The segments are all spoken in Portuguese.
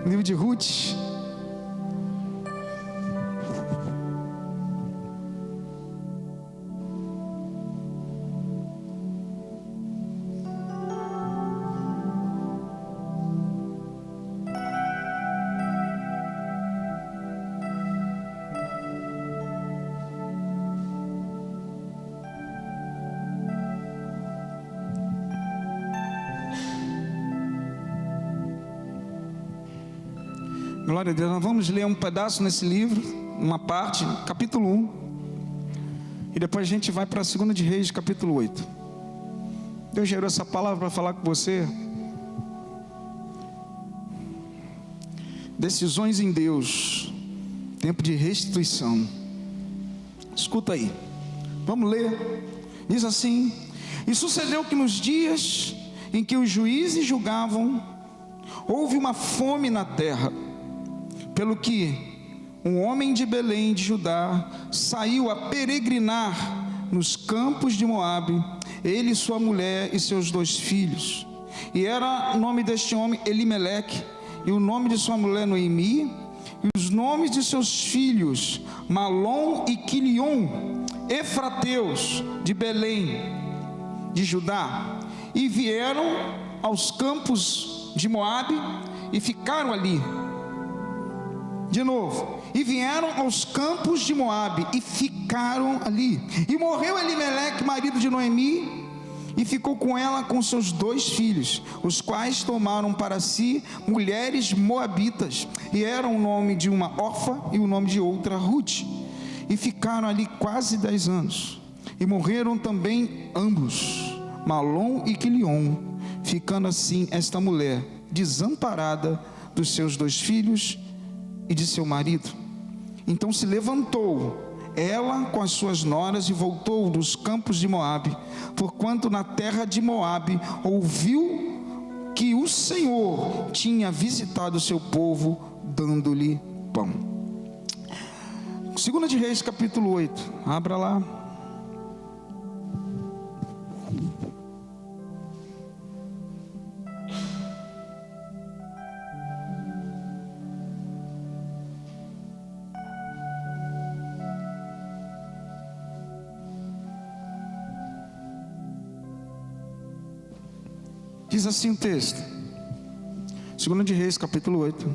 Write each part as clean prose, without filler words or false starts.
livro de Ruth. Glória a Deus. Nós vamos ler um pedaço nesse livro, uma parte, capítulo 1. E depois a gente vai para a 2 de Reis, capítulo 8. Deus gerou essa palavra para falar com você. Decisões em Deus. Tempo de restituição. Escuta aí. Vamos ler. Diz assim: E sucedeu que nos dias em que os juízes julgavam, houve uma fome na terra, pelo que um homem de Belém de Judá saiu a peregrinar nos campos de Moabe, ele, sua mulher e seus 2 filhos. E era o nome deste homem Elimeleque, e o nome de sua mulher Noemi, e os nomes de seus filhos Malom e Quilion, efrateus de Belém de Judá. E vieram aos campos de Moabe e ficaram ali. De novo, e vieram aos campos de Moabe e ficaram ali. E morreu Elimeleque, marido de Noemi, e ficou com ela com seus 2 filhos, os quais tomaram para si mulheres moabitas, e era o nome de uma Orfa e o nome de outra Ruth. E ficaram ali quase 10 anos. E morreram também ambos, Malom e Quilion, ficando assim esta mulher desamparada dos seus 2 filhos e de seu marido. Então se levantou ela com as suas noras e voltou dos campos de Moabe, porquanto na terra de Moabe ouviu que o Senhor tinha visitado o seu povo, dando-lhe pão. 2 de Reis, capítulo 8. Abra lá. Diz assim o texto, 2 de Reis, capítulo 8.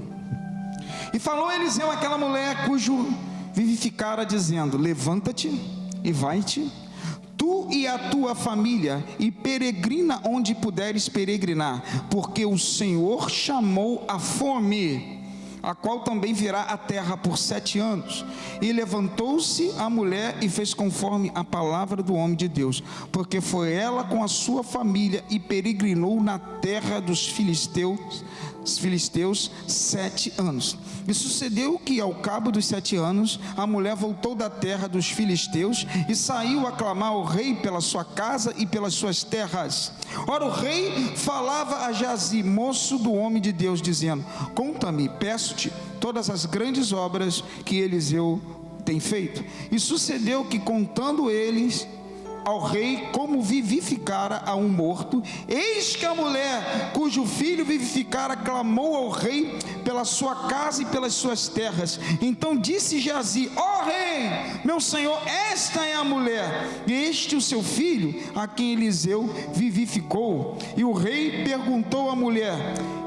E falou Eliseu àquela mulher cujo vivificara, dizendo: Levanta-te e vai-te, tu e a tua família, e peregrina onde puderes peregrinar, porque o Senhor chamou a fome, a qual também virá a terra por 7 anos. E levantou-se a mulher e fez conforme a palavra do homem de Deus, porque foi ela com a sua família e peregrinou na terra dos filisteus 7 anos. E sucedeu que ao cabo dos 7 anos a mulher voltou da terra dos filisteus e saiu a clamar ao rei pela sua casa e pelas suas terras. Ora, o rei falava a Geazi, moço do homem de Deus, dizendo: Conta-me, peço-te, todas as grandes obras que Eliseu tem feito. E sucedeu que, contando eles ao rei como vivificara a um morto, eis que a mulher cujo filho vivificara clamou ao rei pela sua casa e pelas suas terras. Então disse Geazi: Ó rei, meu senhor, esta é a mulher, e este o seu filho, a quem Eliseu vivificou. E o rei perguntou à mulher,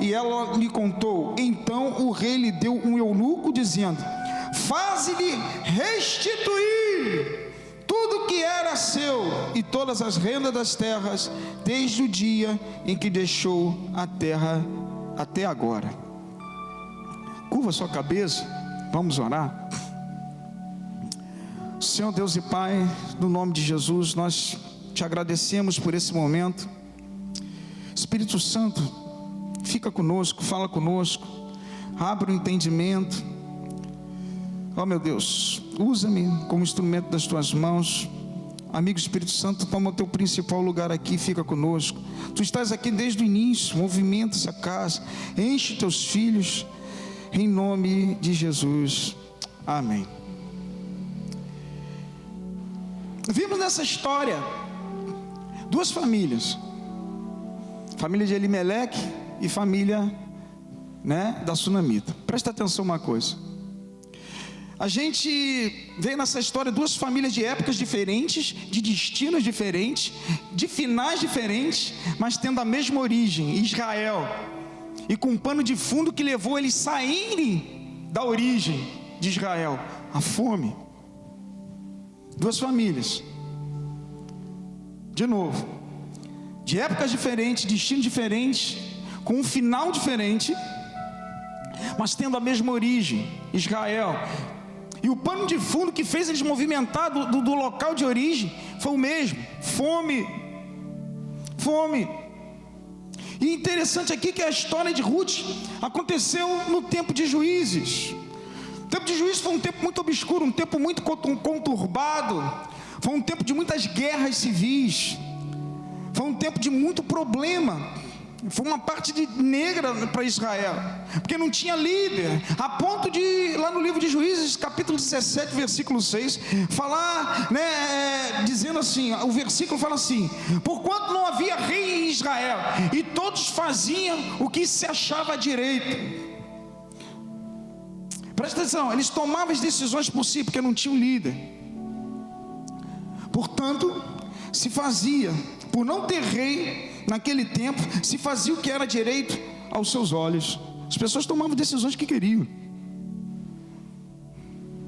e ela lhe contou. Então o rei lhe deu um eunuco, dizendo: Faze-lhe restituir tudo que era seu e todas as rendas das terras, desde o dia em que deixou a terra até agora. Curva sua cabeça, vamos orar. Senhor Deus e Pai, no nome de Jesus, nós te agradecemos por esse momento. Espírito Santo, fica conosco, fala conosco, abre o entendimento. Ó meu Deus, usa-me como instrumento das tuas mãos. Amigo Espírito Santo, toma o teu principal lugar aqui, fica conosco. Tu estás aqui desde o início, movimenta essa casa, enche teus filhos, em nome de Jesus, amém. Vimos nessa história 2 famílias, família de Elimeleque e família né, da sunamita. Presta atenção uma coisa. A gente vê nessa história duas famílias de épocas diferentes, de destinos diferentes, de finais diferentes, mas tendo a mesma origem, Israel. E com um pano de fundo que levou eles saírem da origem de Israel, a fome. Duas famílias. De novo, de épocas diferentes, destinos diferentes, com um final diferente, mas tendo a mesma origem, Israel. E o pano de fundo que fez eles movimentar do local de origem foi o mesmo: fome. Fome. E interessante aqui que a história de Ruth aconteceu no tempo de Juízes. O tempo de Juízes foi um tempo muito obscuro, um tempo muito conturbado. Foi um tempo de muitas guerras civis. Foi um tempo de muito problema. Foi uma parte negra para Israel, porque não tinha líder, a ponto de, lá no livro de Juízes, capítulo 17, versículo 6, falar, dizendo assim, o versículo fala assim: porquanto não havia rei em Israel, e todos faziam o que se achava direito. Presta atenção, eles tomavam as decisões por si, porque não tinham líder. Portanto, se fazia, por não ter rei, naquele tempo, se fazia o que era direito aos seus olhos. As pessoas tomavam decisões que queriam.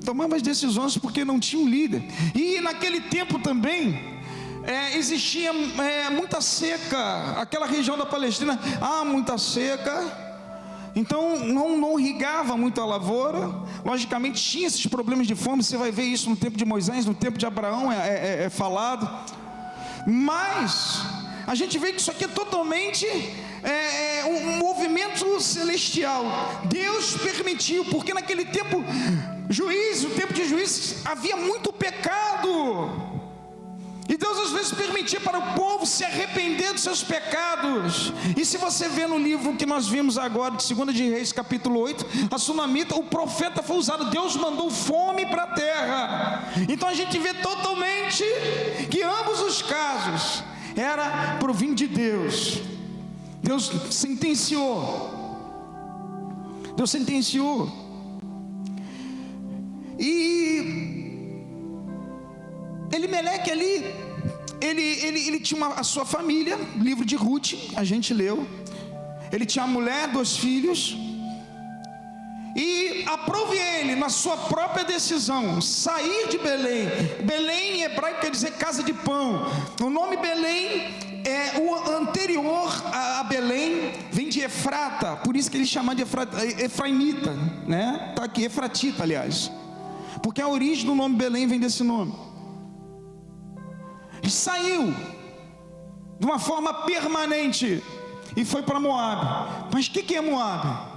Tomavam as decisões porque não tinham líder. E naquele tempo também, existia muita seca. Aquela região da Palestina, muita seca. Então não irrigava muito a lavoura. Logicamente tinha esses problemas de fome. Você vai ver isso no tempo de Moisés, no tempo de Abraão é falado. Mas a gente vê que isso aqui é totalmente um movimento celestial. Deus permitiu, porque naquele tempo, o tempo de Juízes, havia muito pecado. E Deus às vezes permitia para o povo se arrepender dos seus pecados. E se você vê no livro que nós vimos agora, de 2 de Reis, capítulo 8, a sunamita, o profeta foi usado. Deus mandou fome para a terra. Então a gente vê totalmente que ambos os casos era provindo de Deus. Deus sentenciou. E Elimeleque ali, ele tinha a sua família. Livro de Ruth, a gente leu. Ele tinha uma mulher, 2 filhos. E aprove ele, na sua própria decisão, sair de Belém. Belém em hebraico quer dizer casa de pão. O nome Belém é o anterior a Belém, vem de Efrata. Por isso que ele chama de Efraimita, né? Está aqui, Efratita, aliás. Porque a origem do nome Belém vem desse nome. E saiu de uma forma permanente e foi para Moabe. Mas o que é Moabe?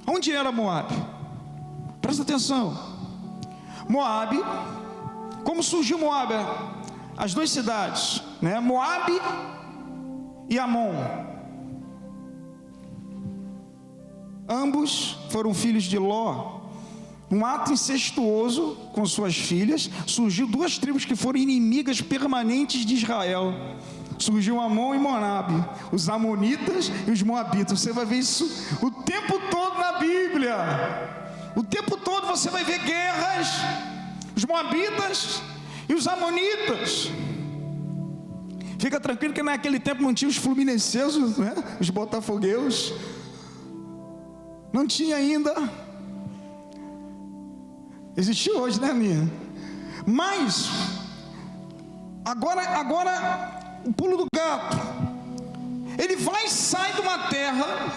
Onde era Moabe? Presta atenção. Moabe, como surgiu Moabe? As 2 cidades, né? Moabe e Amon. Ambos foram filhos de Ló. Um ato incestuoso com suas filhas, surgiu 2 tribos que foram inimigas permanentes de Israel. Surgiu Amon e Moabe, os amonitas e os moabitas. Você vai ver isso o tempo todo na Bíblia. O tempo todo você vai ver guerras, os moabitas e os amonitas. Fica tranquilo que naquele tempo não tinha os fluminenses, né? Os botafogueus. Não tinha ainda. Existe hoje, né, minha? Mas agora o pulo do gato. Ele vai e sai de uma terra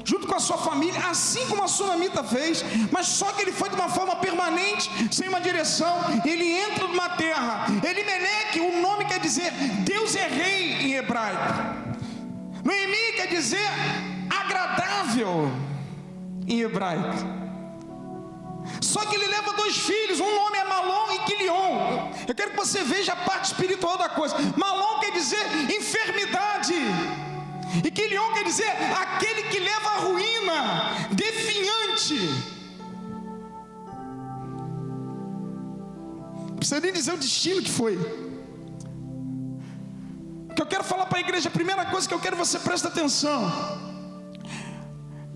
junto com a sua família, assim como a sunamita fez, mas só que ele foi de uma forma permanente, sem uma direção. Ele entra numa terra. Elimeleque, o nome quer dizer Deus é rei em hebraico. Noemi quer dizer agradável em hebraico. Só que ele leva 2 filhos, um nome é Malom e Quilion. Eu quero que você veja a parte espiritual da coisa. Malom quer dizer enfermidade, e Quilion quer dizer aquele que leva a ruína, definhante. Não precisa nem dizer o destino que foi. O que eu quero falar para a igreja, a primeira coisa que eu quero que você preste atenção: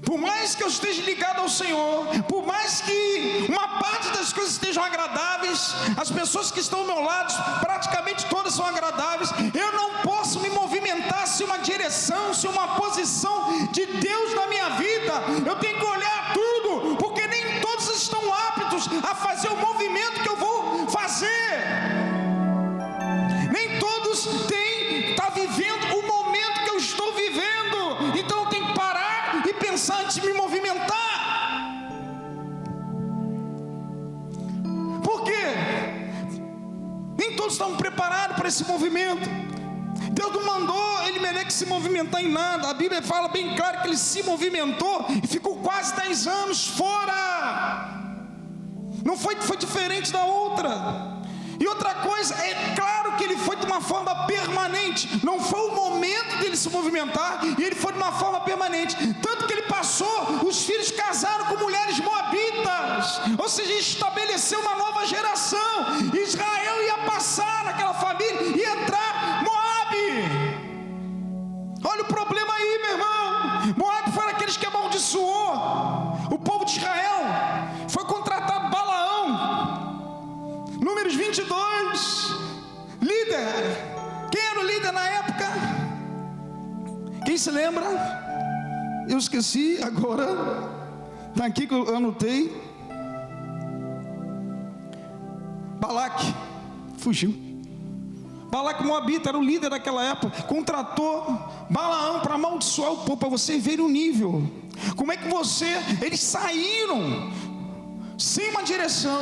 Por mais que eu esteja ligado ao Senhor, por mais que uma parte das coisas estejam agradáveis, as pessoas que estão ao meu lado, praticamente todas são agradáveis, eu não posso me movimentar se uma direção, se uma posição de Deus na minha vida. Eu tenho que olhar tudo, porque nem todos estão aptos a fazer o movimento que eu vou fazer. Nem todos estão vivendo o momento que eu estou vivendo. Então eu tenho que parar e pensar antes de me movimentar. Por quê? Nem todos estão preparados para esse movimento. Deus não mandou Elimeleque se movimentar em nada. A Bíblia fala bem claro que ele se movimentou e ficou quase 10 anos fora. Não foi diferente da outra. E outra coisa, é claro que ele foi de uma forma permanente. Não foi o momento dele se movimentar, e ele foi de uma forma permanente. Tanto que ele passou, os filhos casaram com mulheres moabitas. Ou seja, estabeleceu uma nova geração. Israel ia passar naquela família e entrar Moabe. Olha o problema aí, meu irmão. Moabe foi aqueles que amaldiçoou o povo de Israel. Foi contratado Balaão. Números 22, líder. Quem era o líder na época? Quem se lembra? Eu esqueci agora. Está aqui que eu anotei. Balaque. Fugiu. Balaque Moabita era o líder daquela época. Contratou Balaão para amaldiçoar o povo. Para você ver o nível. Como é que eles saíram sem uma direção,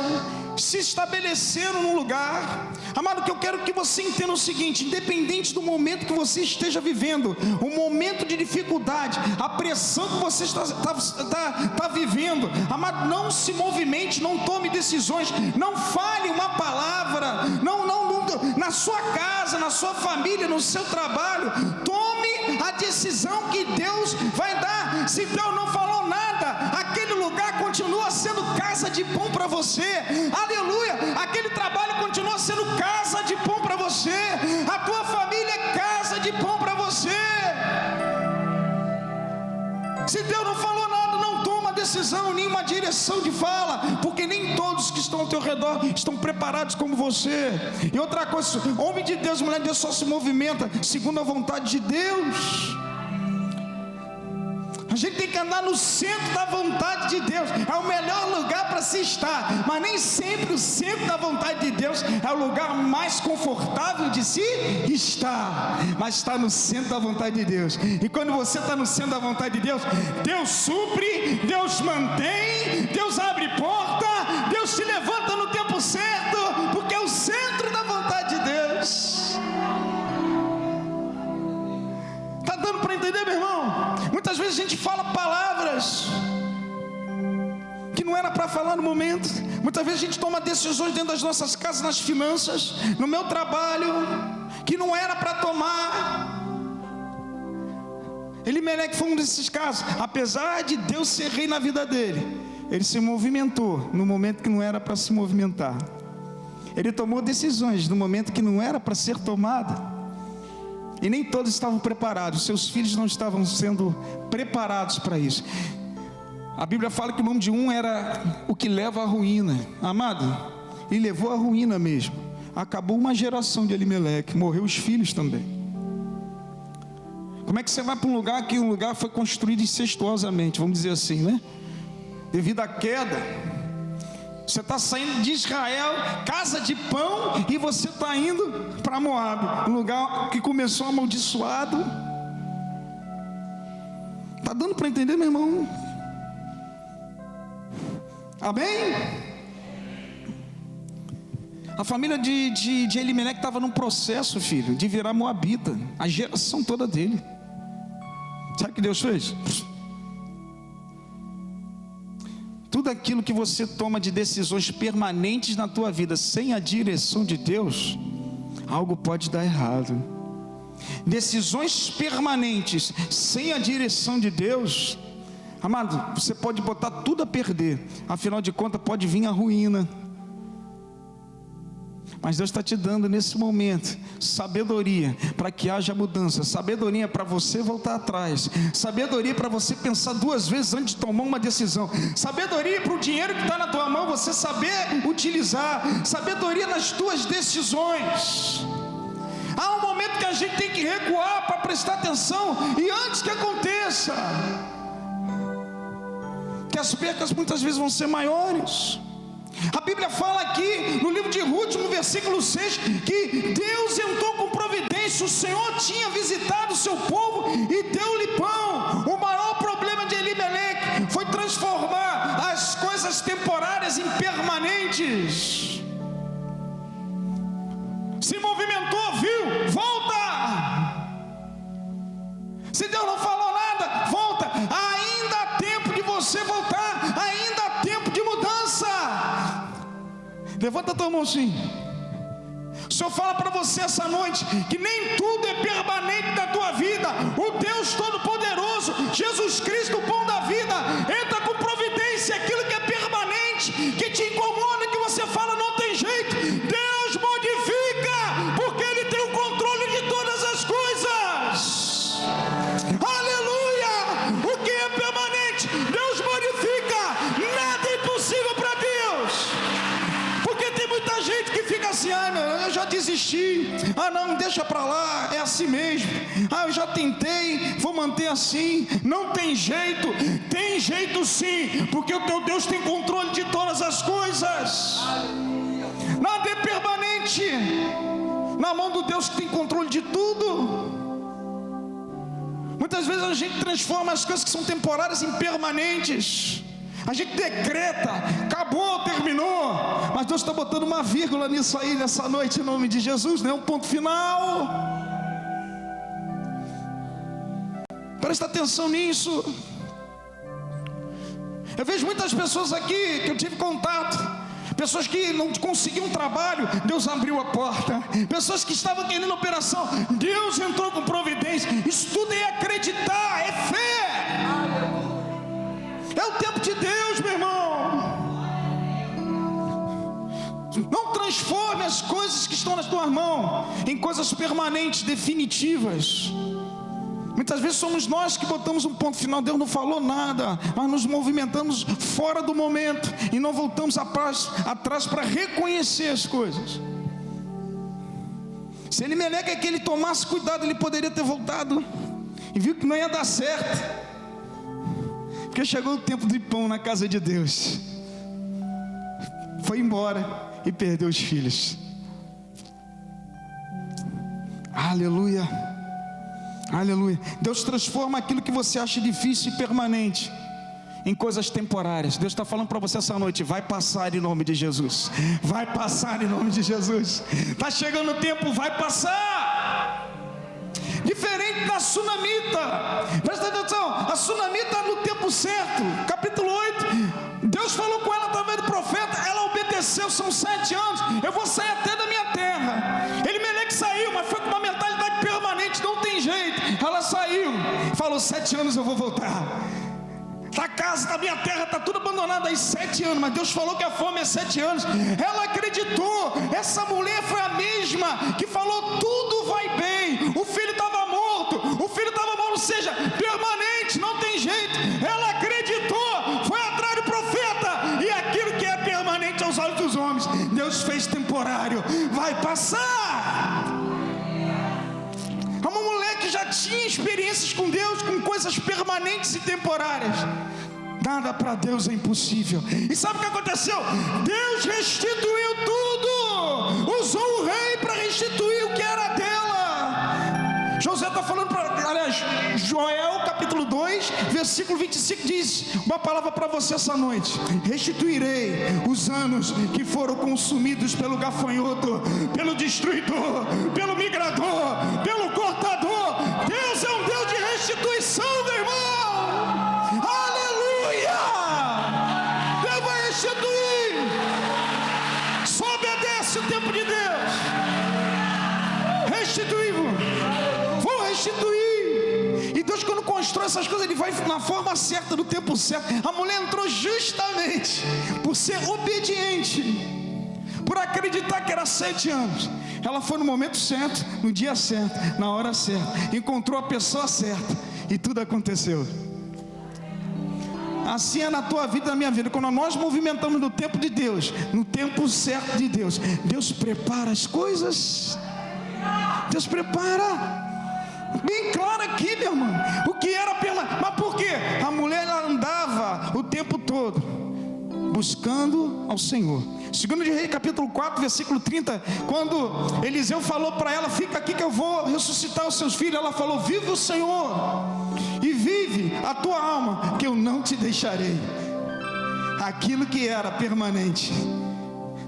se estabeleceram num lugar. Amado, que eu quero que você entenda o seguinte: independente do momento que você esteja vivendo, o momento de dificuldade, a pressão que você está vivendo, amado, não se movimente, não tome decisões, não fale uma palavra, não, na sua casa, na sua família, no seu trabalho, tome a decisão que Deus vai dar. Se Deus não falou nada, aquele lugar continua sendo casa de pão para você. Aleluia, aquele trabalho continua sendo casa de pão para você, a tua família é casa de pão para você. Se Deus não falou nada, não toma decisão, nenhuma direção de fala, porque nem todos que estão ao teu redor estão preparados como você. E outra coisa, homem de Deus, mulher de Deus só se movimenta segundo a vontade de Deus. A gente tem que andar no centro da vontade de Deus. É o melhor lugar para se estar. Mas nem sempre o centro da vontade de Deus é o lugar mais confortável de se estar. Mas está no centro da vontade de Deus. E quando você está no centro da vontade de Deus, Deus supre, Deus mantém, Deus abre porta, Deus te levanta no tempo certo, porque é o centro da vontade de Deus. Está dando para entender, meu irmão? Muitas vezes a gente fala palavras que não era para falar no momento. Muitas vezes a gente toma decisões dentro das nossas casas, nas finanças, no meu trabalho, que não era para tomar. Elimeleque foi um desses casos. Apesar de Deus ser rei na vida dele, ele se movimentou no momento que não era para se movimentar. Ele tomou decisões no momento que não era para ser tomada. E nem todos estavam preparados. Seus filhos não estavam sendo preparados para isso. A Bíblia fala que o nome de um era o que leva à ruína. Amado, ele levou à ruína mesmo. Acabou uma geração de Elimeleque. Morreu os filhos também. Como é que você vai para um lugar que o lugar foi construído incestuosamente, vamos dizer assim, né? Devido à queda. Você está saindo de Israel, casa de pão, e você está indo para Moabe, um lugar que começou amaldiçoado. Está dando para entender, meu irmão? Amém? A família de Elimeleque estava num processo, filho, de virar moabita, a geração toda dele. Sabe o que Deus fez? Tudo aquilo que você toma de decisões permanentes na tua vida sem a direção de Deus, algo pode dar errado. Decisões permanentes sem a direção de Deus, amado, você pode botar tudo a perder. Afinal de contas, pode vir a ruína. Mas Deus está te dando nesse momento sabedoria para que haja mudança, sabedoria para você voltar atrás, sabedoria para você pensar 2 vezes antes de tomar uma decisão, sabedoria para o dinheiro que está na tua mão você saber utilizar, sabedoria nas tuas decisões. Há um momento que a gente tem que recuar para prestar atenção, e antes que aconteça, que as percas muitas vezes vão ser maiores. A Bíblia fala aqui no livro de Ruth, no versículo 6, que Deus entrou com providência. O Senhor tinha visitado o seu povo e deu-lhe pão. O maior problema de Elimeleque foi transformar as coisas temporárias em permanentes. Se movimentou, viu? Volta! Se Deus não falou nada, volta. Ainda há tempo de você voltar, ainda há tempo de mudança. Levanta a tua mão assim. O Senhor fala para você essa noite que nem tudo é permanente na tua vida. O Deus Todo-Poderoso, Jesus Cristo, o pão da vida, entra com providência. Aquilo que é permanente, que te incomoda, que você fala não tem jeito, Deus modifica, porque Ele tem o controle de todas as coisas. Aleluia! O que é permanente, Deus modifica. Nada é impossível para Deus. Porque tem muita gente que fica assim: ah, meu, eu já desisti, ah não, deixa pra lá, é assim mesmo, ah eu já tentei, vou manter assim, não tem jeito. Tem jeito sim, porque o teu Deus tem controle de todas as coisas. Nada é permanente na mão do Deus que tem controle de tudo. Muitas vezes a gente transforma as coisas que são temporárias em permanentes. A gente decreta, acabou, terminou, mas Deus está botando uma vírgula nisso aí nessa noite, em nome de Jesus, não é um ponto final. Presta atenção nisso. Eu vejo muitas pessoas aqui que eu tive contato, pessoas que não conseguiam trabalho, Deus abriu a porta. Pessoas que estavam querendo operação, Deus entrou com providência. Isso tudo é acreditar, é fé. É o tempo de Deus, meu irmão. Não transforme as coisas que estão nas tuas mãos em coisas permanentes, definitivas. Muitas vezes somos nós que botamos um ponto final. Deus não falou nada, mas nos movimentamos fora do momento e não voltamos atrás para reconhecer as coisas. Se Elimeleque é que ele tomasse cuidado, ele poderia ter voltado e viu que não ia dar certo, porque chegou o tempo do pão na casa de Deus. Foi embora e perdeu os filhos. Aleluia, aleluia. Deus transforma aquilo que você acha difícil e permanente em coisas temporárias. Deus está falando para você essa noite: vai passar em nome de Jesus. Vai passar em nome de Jesus. Está chegando o tempo, vai passar. Diferente da sunamita. Presta atenção, a sunamita no tempo certo, capítulo 8, Deus falou com ela através do profeta, ela obedeceu. São 7 anos, eu vou sair até da minha terra. Elimeleque saiu, mas foi com uma mentalidade permanente, não tem jeito. Ela saiu, falou: 7 anos eu vou voltar. A casa da minha terra está tudo abandonado aí 7 anos, mas Deus falou que a fome é 7 anos. Ela acreditou. Essa mulher foi a mesma que falou: tudo vai bem. O filho estava morto, ou seja, permanente, não tem jeito. Ela acreditou, foi atrás do profeta, e aquilo que é permanente aos olhos dos homens, Deus fez temporário. Vai passar. Uma mulher que já tinha experiências com Deus, com coisas permanentes e temporárias. Nada para Deus é impossível. E sabe o que aconteceu? Deus restituiu tudo. Usou o rei para restituir o que era dela. José está falando Joel capítulo 2 versículo 25 diz uma palavra para você essa noite: restituirei os anos que foram consumidos pelo gafanhoto, pelo destruidor, pelo migrador, pelo cortador. Deus é um Deus de restituição, meu irmão. Aleluia! Deus vai restituir. Só obedece o tempo de Deus. Restituir. Vou restituir. E Deus, quando constrói essas coisas, Ele vai na forma certa, no tempo certo. A mulher entrou justamente por ser obediente, por acreditar que era 7 anos. Ela foi no momento certo, no dia certo, na hora certa, encontrou a pessoa certa, e tudo aconteceu. Assim é na tua vida e na minha vida. Quando nós movimentamos no tempo de Deus, no tempo certo de Deus, Deus prepara as coisas. Deus prepara. Bem claro aqui, meu irmão. O que era pela... Mas por quê? A mulher, ela andava o tempo todo buscando ao Senhor. 2 de Reis, capítulo 4, versículo 30. Quando Eliseu falou para ela: fica aqui que eu vou ressuscitar os seus filhos. Ela falou: vive o Senhor e vive a tua alma, que eu não te deixarei. Aquilo que era permanente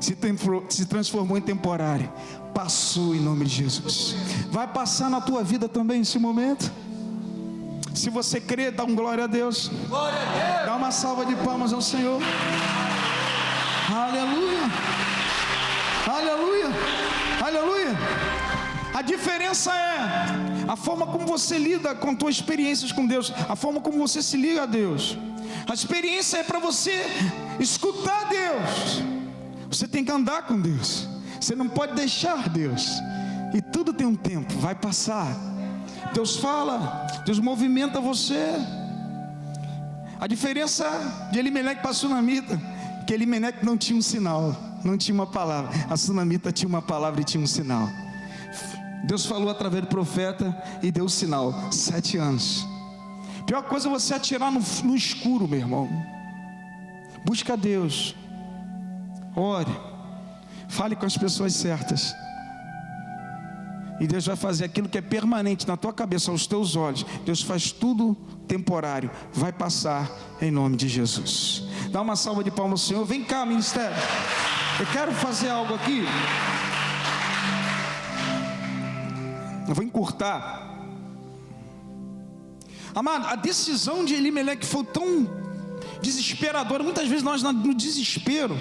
se transformou em temporário. Passou em nome de Jesus. Vai passar na tua vida também esse momento. Se você crê, dá um glória a Deus. Glória a Deus. Dá uma salva de palmas ao Senhor. Aleluia. Aleluia. Aleluia. A diferença é a forma como você lida com as tuas experiências com Deus, a forma como você se liga a Deus. A experiência é para você escutar Deus. Você tem que andar com Deus. Você não pode deixar Deus. E tudo tem um tempo, vai passar. Deus fala, Deus movimenta você. A diferença de Elimeleque para a Sunamita, que Elimeleque não tinha um sinal, não tinha uma palavra. A Sunamita tinha uma palavra e tinha um sinal. Deus falou através do profeta e deu o sinal. 7 anos. Pior coisa é você atirar no escuro, meu irmão. Busca Deus. Ore. Fale com as pessoas certas. E Deus vai fazer aquilo que é permanente na tua cabeça, aos teus olhos. Deus faz tudo temporário. Vai passar em nome de Jesus. Dá uma salva de palmas ao Senhor. Vem cá, ministério. Eu quero fazer algo aqui. Eu vou encurtar. Amado, a decisão de Elimeleque foi tão desesperadora. Muitas vezes nós, no desespero,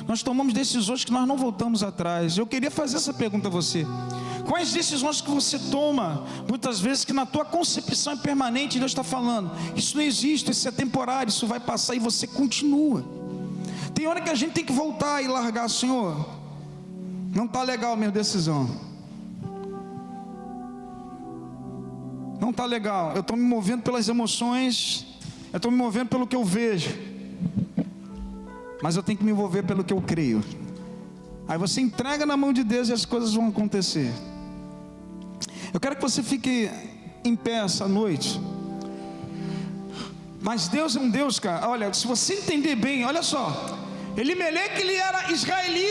nós tomamos decisões que nós não voltamos atrás. Eu queria fazer essa pergunta a você. Quais decisões que você toma, muitas vezes, que na tua concepção é permanente, Deus está falando: isso não existe, isso é temporário, isso vai passar, e você continua. Tem hora que a gente tem que voltar e largar. Senhor, não está legal a minha decisão. Não está legal, eu estou me movendo pelas emoções, eu estou me movendo pelo que eu vejo, mas eu tenho que me mover pelo que eu creio. Aí você entrega na mão de Deus e as coisas vão acontecer. Eu quero que você fique em pé essa noite. Mas Deus é um Deus, cara. Olha, se você entender bem, olha só. Elimeleque, ele era israelita.